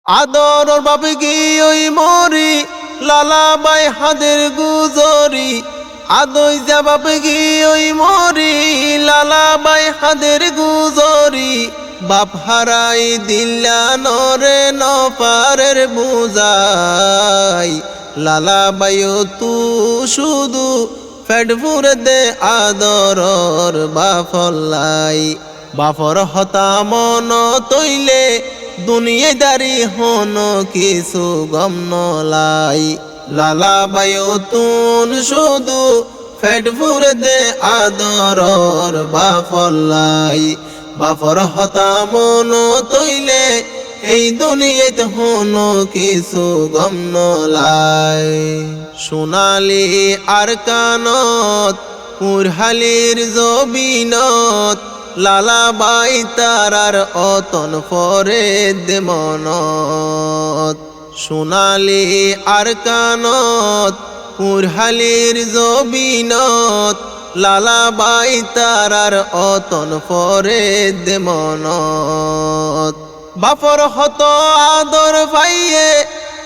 আদর বাপ গিয়ে মরি লালাবাই হাদের গুজরি আদই যা বাপ গিয়ে মরি লালাবাই হাদের গুজরি বাপ হারাই দিল্লা নরে নপারের বুঝাই লালাবাইও তু শুধু ফেট ফুরে দে আদরর বাফল্লাই বাফর হতা মন তৈলে দুনিয়ায় দারি হন কিছু গম নলাই লালাবাইও তুন শুধু ফেট ফুরে দে আদরর বাফল্লাই বাফর হতা মন তৈলে এই দুনিয়াতে হন কিছু গম নলাই সোনালি আর কানত মুরহালির জবিনত লালাবাই তারার অতন ফরে দে মনত সোনালি আর কানত মুরহালির জবিনত লালাবাই তারার অতন ফরে দে মনত বাপর হত আদর পাইয়ে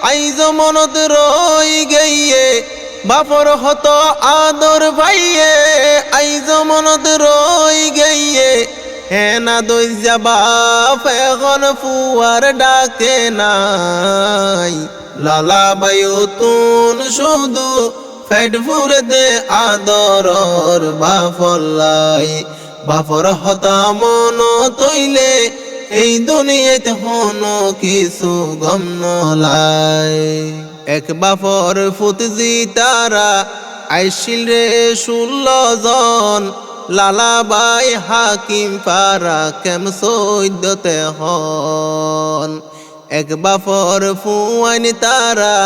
আইজ মনত রই গইয়ে বাপর হত আদর পাইয়ে আইজ মনত রই গইয়ে হেনা দই যাবা ফেগন ফুয়ার ডাকে নাই লালাবাইও তুন শুধু ফেট ফুরে দে আদরর বাফল্লাই বাপর হতা মন তৈলে এই দুনিয়াতে হন কিছু গম নলাই এক বাপর ফুতজি তারা আইসিল রে 16 জন লালাবাই হাকিম পারা কেম সৈদ্যতে হন এক বাপর ফুয়াইন তারা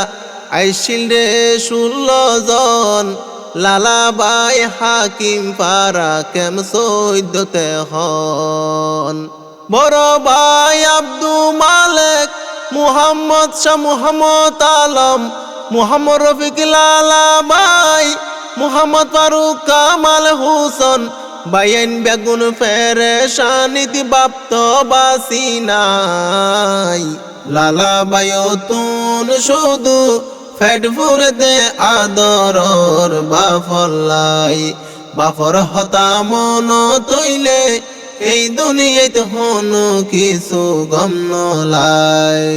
আইসিল রে 16 জন লালাবাই হাকিম পারা কেম সৈদ্যতে হন বড় ভাই আব্দু মালেক মুহাম্মদ শাহ মুহাম্মদ আলম মুহাম্মদ রফিক লালাবাই মুহাম্মদ ফারুক কামাল হুসন বাইন বেগুন ফেরেশানিতি বাপ্ত বাসিনাই লালাবাইও তুন শুধু ফেট ফুরে দে আদরর বাফল্লাই বাফর হতা মন তৈলে এই দুনিয়াতে হন কিছু গম নলাই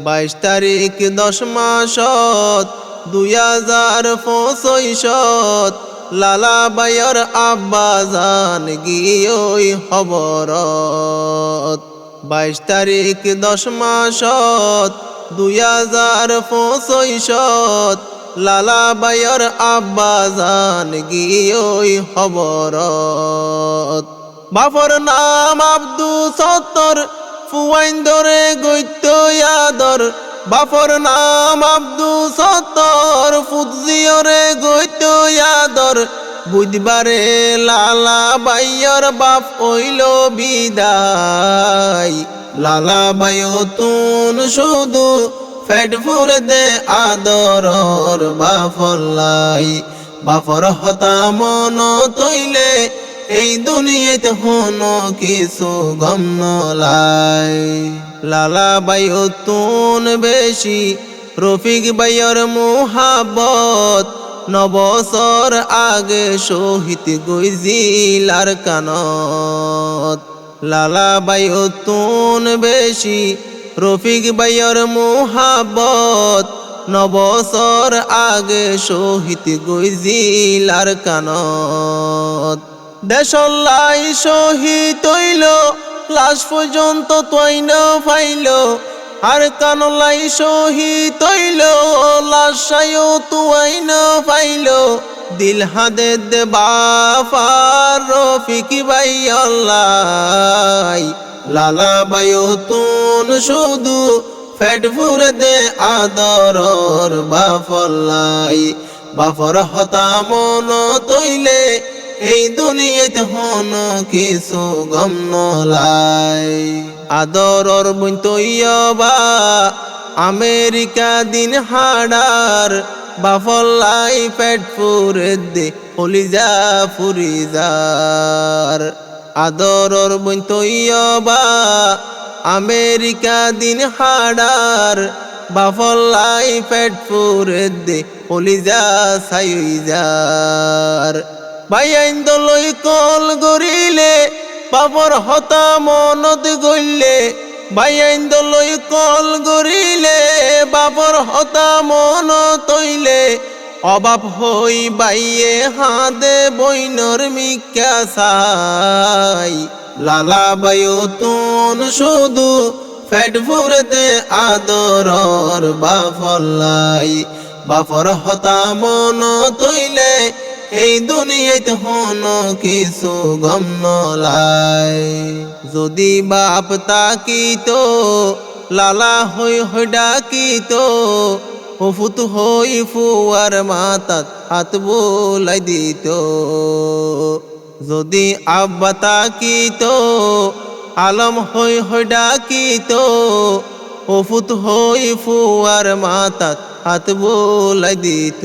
22 তারিখ 10 মাসত 2065 লালাবাইর আব্বা জান গিয়ে খবরত 22 তারিখ 10 মাসত 2065 লালাবাইর আব্বা জান গিয়ে খবরত বাপর নাম আব্দু সত্তর ফুয়াইন ধরে গৈত্য আদর বাপর নাম আব্দু সত্তর ফুজিয়রে গৈত্য আদর বুধবারে লালাবাইর বাপ হইল বিদায় লালাবাইও তুন শুধু ফেট ফুরে দে আদরর বাফল্লাই বাপর হতা মন তৈলে এই দুনিয়াতে হন কিছু গম নলাই লালাবাইও তুন বেশি রফিক বাইর মুহাব্বত 9 বছর আগে শহীদ গইজিল আর কানত লালাবাইও তুন বেশি রফিক বাইর মুহাব্বত 9 বছর আগে শহীদ গইজিল আর কানত দেশলাই শহীদ হইল লাশ পর্যন্ত তৈন ফাইল আর কানলাই শহীদ হইল লাশায়ও তুয়াইন ফাইল দিল হাদে দে বাফার রফিক বাই আল্লাহ লালাবাইও তুন শুধু ফেট ফুরে দে আদরর বাফল্লাই বাফর হতা মন তৈলে এই দুনিয়াতে হন কিছু গম নলাই আদরর বইন তৈয়বা আমেরিকা দিন হাডার বাফল্লাই পেট ফুরে দে কলিজা ফুরিজার আদরর বইন তৈয়বা আমেরিকা দিন হাডার বাফল্লাই পেট পুরে দে কলিজা সাইজার বাইন দলই কল গরিলে বাবর হতা মনত গইলে বাইন দলই কল গরিলে বাবর হতা মন তৈলে অবাব হই বাইয়ে হাদে বইনর মিকা সাই লালা বায়ু তুন শুধু পেট ফুরতে আদরর বাফল্লাই বাফর হতা মন তৈলে এই দুনিয়াতে হন কিছু গম নলাই যদি বাপ তাকিত লালা হই হই ডাকিত ফুত হই ফুয়ার মাতাত হাত বোলাই দিত যদি আব্বা তাকিত আলম হই হই ডাকিত ফুত হই ফুয়ার মাতাত হাত বোলাই দিত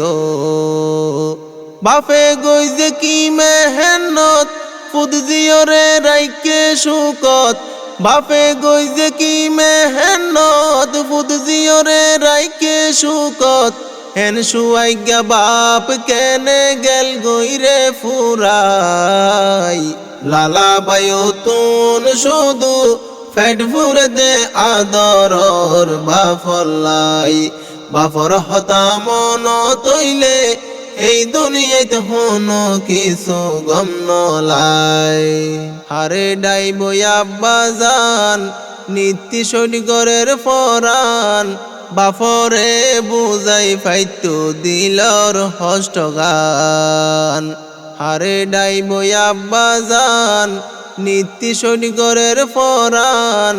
বাপে গইজে কি মেহনত ফুদ জিয়রে রাইকে সুকত বাপে গইজে কি মেহনত ফুদ জিয়রে রাইকে সুকত হেন সুয়াইগা বাপ কেনে গেল গইরে ফুরাই লালা বায়ু তুন শুধু পেট ফুরে দে আদরর বাফল্লাই বাফর হতা মন তৈলে এই দুনিয়াতে হন কিছু গম নলাই হারে ডাইব আব্বা জান নীতি সৈনিকরের ফরান বাফরে বুঝাই ফাইতো দিলর হষ্ট গান হারে ডাইব আব্বা জান নীতি সৈনিকরের ফরান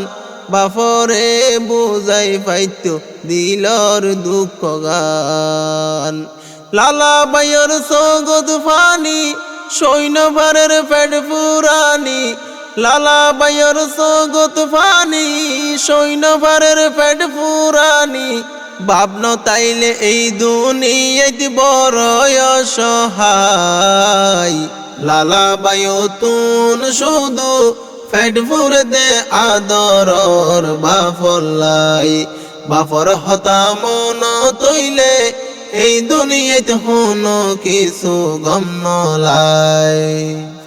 বাফরে বুঝাই ফাইতো দিলর দুঃখ গান লালা বাইয়ের সগত ফানি সৈন্যভারের পেট পুরানি লালা বাইয়ের সগত ফানি সৈন্যভারের পেট পুরানি ভাবন তাইলে এই দুনিয়াতে বড় অসহায় লালা বায়ু তুন শুধু পেট ফুরে দে আদরর বাফল্লাই বাফর হতা মন তৈলে এই দুনিয়াতে হন কিছু গম নলাই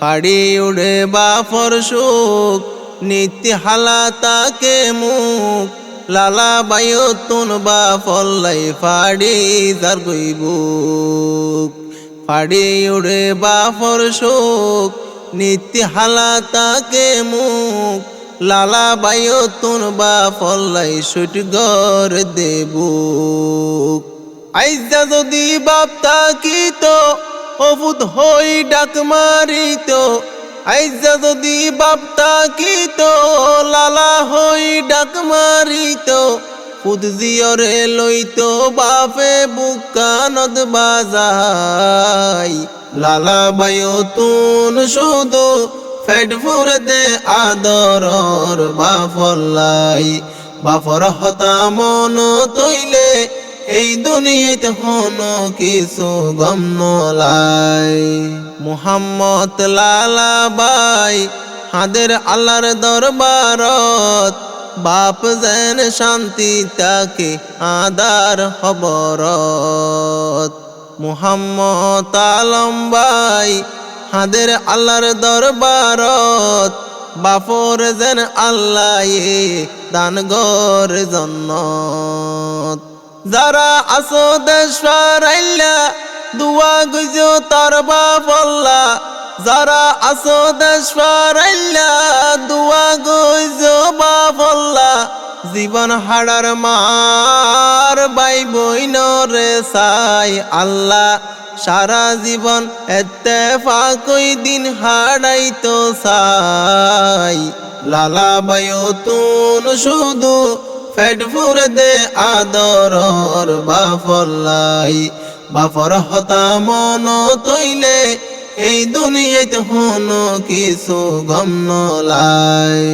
ফাড়ি উড়ে বাফর সুখ নীতি হালা তাকে মুখ লালা বায়ু তুন বাফল্লাই ফাড়ি যার গইবুক ফাড়ি উড়ে বাফর সুখ নীতি হালা তাকে মুখ লালা বায়ু তুন বাফল্লাই সুট গর দেবুক আইজা যদি বাপ তাকিত অভূত হই ডাক মারিত আইজা যদি বাপ তাকিত লালা হই ডাক মারিত ফুদ জিয়রে লইত বাপে বুকানত বাজাই লালা বায়ু তুন শুধু পেট ফুরে দে আদরর বাফল্লাই বাফর হতা মন তৈলে এই দুনিয়াতে হন কিছু গম নলাই মুহাম্মদ লালা বাই হাদের আল্লাহর দরবারত বাপ যেন শান্তি তাকে আদার খবরত মুহাম্মদ আলম বাই হাদের আল্লাহর দরবারত বাপর যেন আল্লাহ দান গর জন্নত যারা আসো দেশার আইলা দুয়া গুজো তার বাফল্লা যারা আসো দেশার আইলা দুয়া গুজো বাফল্লা জীবন হাড়ার মার বাই বইনরে সাই আল্লাহ সারা জীবন এত্তেফাকই দিন হারাইতো সাই লালা বায়ু তুন শুধু পেট ফুরে দে আদরর বাফল্লাই বাফর হতা মন তৈলে এই দুনিয়াতে হন কিছু গম নলাই।